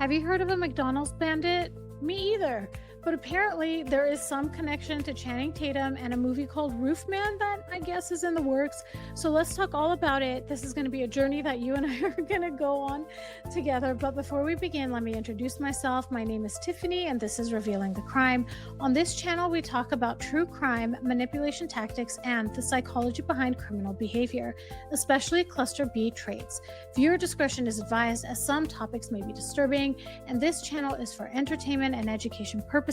Have you heard of a McDonald's bandit? Me either. But apparently, there is some connection to Channing Tatum and a movie called Roofman that I guess is in the works. So let's talk all about it. This is going to be a journey that you and I are going to go on together. But before we begin, let me introduce myself. My name is Tiffany, and this is Revealing the Crime. On this channel, we talk about true crime, manipulation tactics, and the psychology behind criminal behavior, especially cluster B traits. Viewer discretion is advised, as some topics may be disturbing, and this channel is for entertainment and education purposes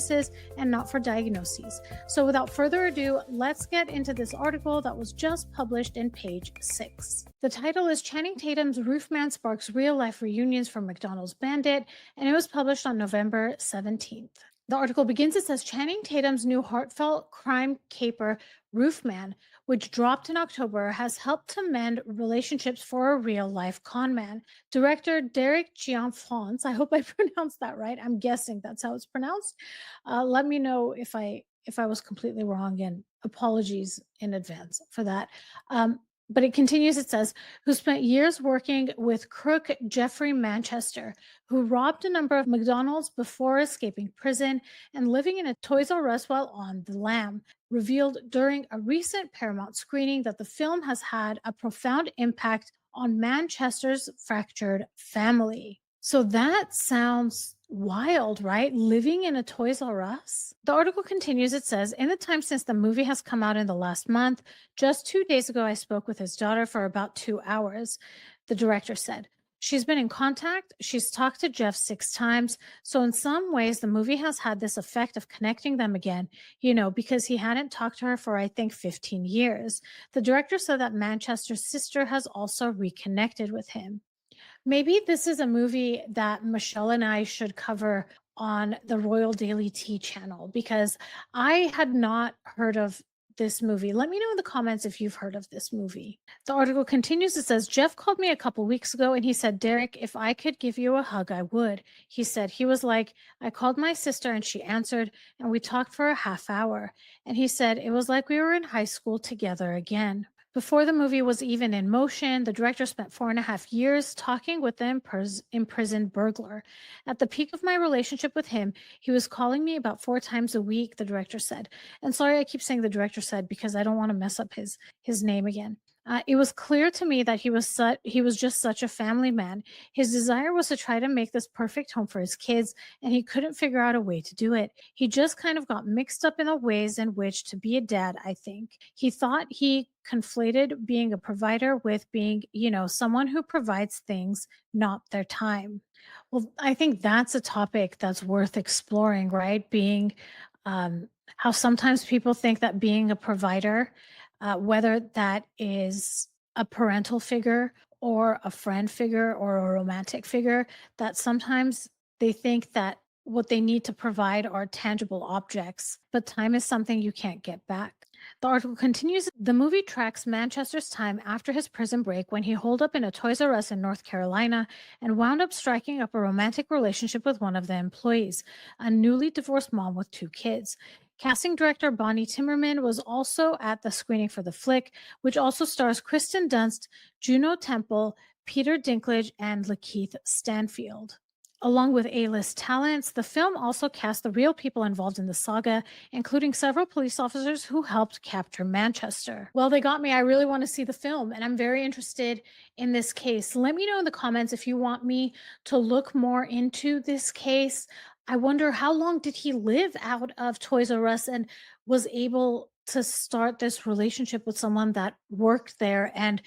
and not for diagnoses. So without further ado, let's get into this article that was just published in page 6. The title is Channing Tatum's Roofman Sparks Real Life Reunions from McDonald's Bandit, and it was published on November 17th. The article begins, it says Channing Tatum's new heartfelt crime caper, Roofman, which dropped in October, has helped to mend relationships for a real-life conman. Director Derek Gianfonse, I hope I pronounced that right. I'm guessing that's how it's pronounced. Let me know if I was completely wrong, and apologies in advance for that. But it continues, it says, who spent years working with crook Jeffrey Manchester, who robbed a number of McDonald's before escaping prison and living in a Toys R Us while on the lam, revealed during a recent Paramount screening that the film has had a profound impact on Manchester's fractured family. So that sounds wild, right? Living in a Toys R Us? The article continues, it says, in the time since the movie has come out in the last month, just 2 days ago, I spoke with his daughter for about 2 hours, the director said. She's been in contact. She's talked to Jeff 6 times. So in some ways, the movie has had this effect of connecting them again, because he hadn't talked to her for, I think, 15 years. The director said that Manchester's sister has also reconnected with him. Maybe this is a movie that Michelle and I should cover on the Royal Daily Tea channel, because I had not heard of this movie. Let me know in the comments if you've heard of this movie. The article continues. It says, Jeff called me a couple weeks ago and he said, Derek, if I could give you a hug, I would. He said, he was like, I called my sister and she answered and we talked for a half hour. And he said, it was like we were in high school together again. Before the movie was even in motion, the director spent 4.5 years talking with the imprisoned burglar. At the peak of my relationship with him, he was calling me about 4 times a week, the director said. And sorry, I keep saying the director said because I don't want to mess up his name again. It was clear to me that he was just such a family man. His desire was to try to make this perfect home for his kids, and he couldn't figure out a way to do it. He just kind of got mixed up in the ways in which to be a dad, I think. He thought he conflated being a provider with being, someone who provides things, not their time. Well, I think that's a topic that's worth exploring, right? How sometimes people think that being a provider, whether that is a parental figure or a friend figure or a romantic figure, that sometimes they think that what they need to provide are tangible objects, but time is something you can't get back. The article continues. The movie tracks Manchester's time after his prison break when he holed up in a Toys R Us in North Carolina and wound up striking up a romantic relationship with one of the employees, a newly divorced mom with 2 kids. Casting director Bonnie Timmerman was also at the screening for the flick, which also stars Kristen Dunst, Juno Temple, Peter Dinklage, and Lakeith Stanfield. Along with A-list talents, the film also cast the real people involved in the saga, including several police officers who helped capture Manchester. Well, they got me. I really want to see the film, and I'm very interested in this case. Let me know in the comments if you want me to look more into this case. I wonder, how long did he live out of Toys R Us and was able to start this relationship with someone that worked there? And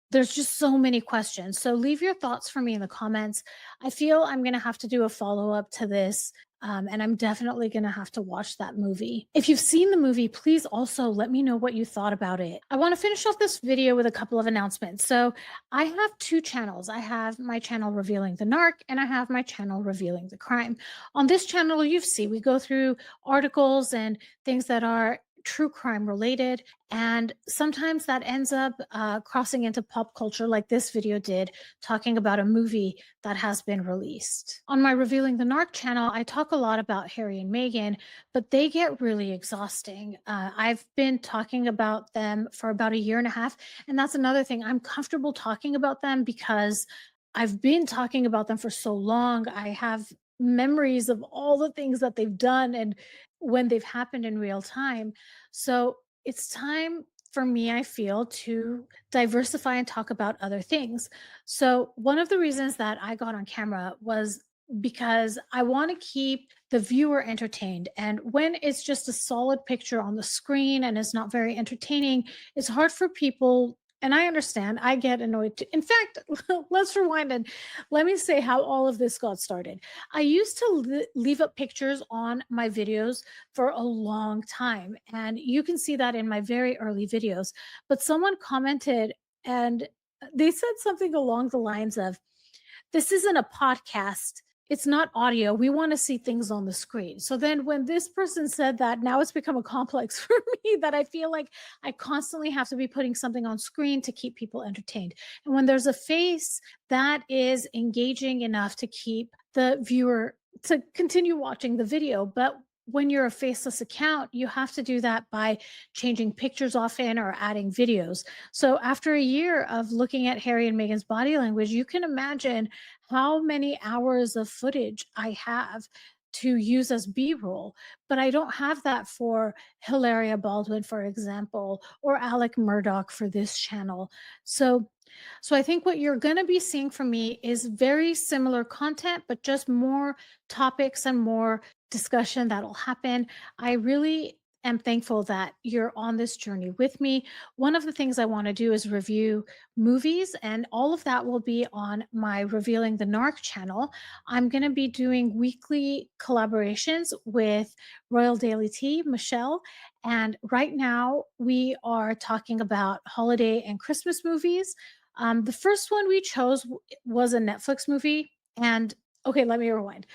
there's just so many questions. So leave your thoughts for me in the comments. I feel I'm going to have to do a follow-up to this, and I'm definitely going to have to watch that movie. If you've seen the movie, please also let me know what you thought about it. I want to finish off this video with a couple of announcements. So I have 2 channels. I have my channel Revealing the Narc, and I have my channel Revealing the Crime. On this channel, you see, we go through articles and things that are true crime related, and sometimes that ends up crossing into pop culture, like this video did, talking about a movie that has been released. On my Revealing the Narc channel, I talk a lot about Harry and Meghan, but they get really exhausting. I've been talking about them for about a year and a half, and that's another thing. I'm comfortable talking about them because I've been talking about them for so long. I have memories of all the things that they've done and when they've happened in real time. So it's time for me, I feel, to diversify and talk about other things. So one of the reasons that I got on camera was because I want to keep the viewer entertained. And when it's just a solid picture on the screen and it's not very entertaining, it's hard for people. And I understand, I get annoyed too. In fact, let's rewind and let me say how all of this got started. I used to leave up pictures on my videos for a long time, and you can see that in my very early videos. But someone commented and they said something along the lines of, this isn't a podcast. It's not audio. We want to see things on the screen. So then when this person said that, now it's become a complex for me that I feel like I constantly have to be putting something on screen to keep people entertained. And when there's a face that is engaging enough to keep the viewer to continue watching the video, but when you're a faceless account, you have to do that by changing pictures often or adding videos. So after a year of looking at Harry and Meghan's body language, you can imagine how many hours of footage I have to use as B-roll, but I don't have that for Hilaria Baldwin, for example, or Alec Murdoch for this channel. So so I think what you're going to be seeing from me is very similar content, but just more topics and more discussion that'll happen. I really am thankful that you're on this journey with me. One of the things I want to do is review movies, and all of that will be on my Revealing the Narc channel. I'm going to be doing weekly collaborations with Royal Daily Tea, Michelle. And right now, we are talking about holiday and Christmas movies. The first one we chose was a Netflix movie. And okay, let me rewind.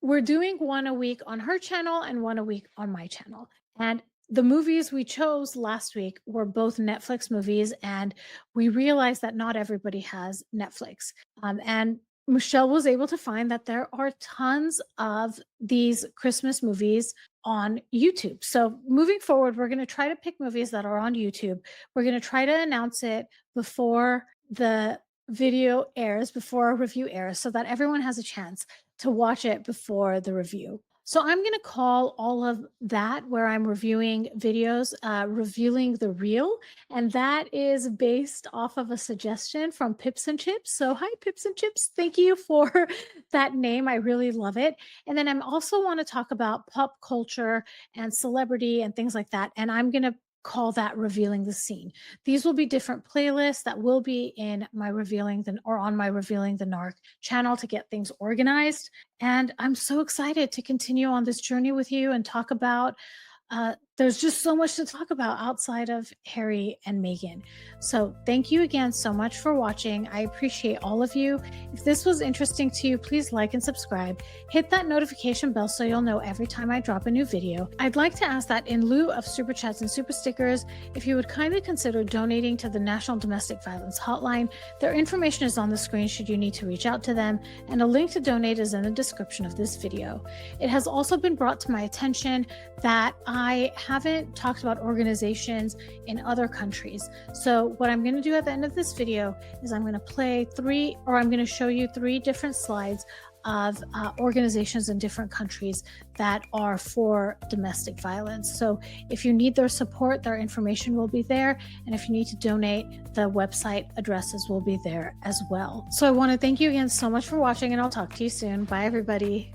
We're doing one a week on her channel and one a week on my channel. And the movies we chose last week were both Netflix movies. And we realized that not everybody has Netflix. And Michelle was able to find that there are tons of these Christmas movies on YouTube. So moving forward, we're going to try to pick movies that are on YouTube. We're going to try to announce it before the video airs, before our review airs, so that everyone has a chance to watch it before the review. So I'm going to call all of that where I'm reviewing videos, revealing the real. And that is based off of a suggestion from Pips and Chips. So hi, Pips and Chips. Thank you for that name. I really love it. And then I'm also want to talk about pop culture and celebrity and things like that. And I'm going to call that revealing the scene. These will be different playlists that will be in my revealing the or on my Revealing the Narc channel to get things organized. And I'm so excited to continue on this journey with you and talk about there's just so much to talk about outside of Harry and Meghan. So thank you again so much for watching. I appreciate all of you. If this was interesting to you, please like and subscribe. Hit that notification bell so you'll know every time I drop a new video. I'd like to ask that in lieu of super chats and super stickers, if you would kindly consider donating to the National Domestic Violence Hotline. Their information is on the screen should you need to reach out to them, and a link to donate is in the description of this video. It has also been brought to my attention that I haven't talked about organizations in other countries. So what I'm going to do at the end of this video is I'm going to show you 3 different slides of organizations in different countries that are for domestic violence. So if you need their support, their information will be there. And if you need to donate, the website addresses will be there as well. So I want to thank you again so much for watching, and I'll talk to you soon. Bye, everybody.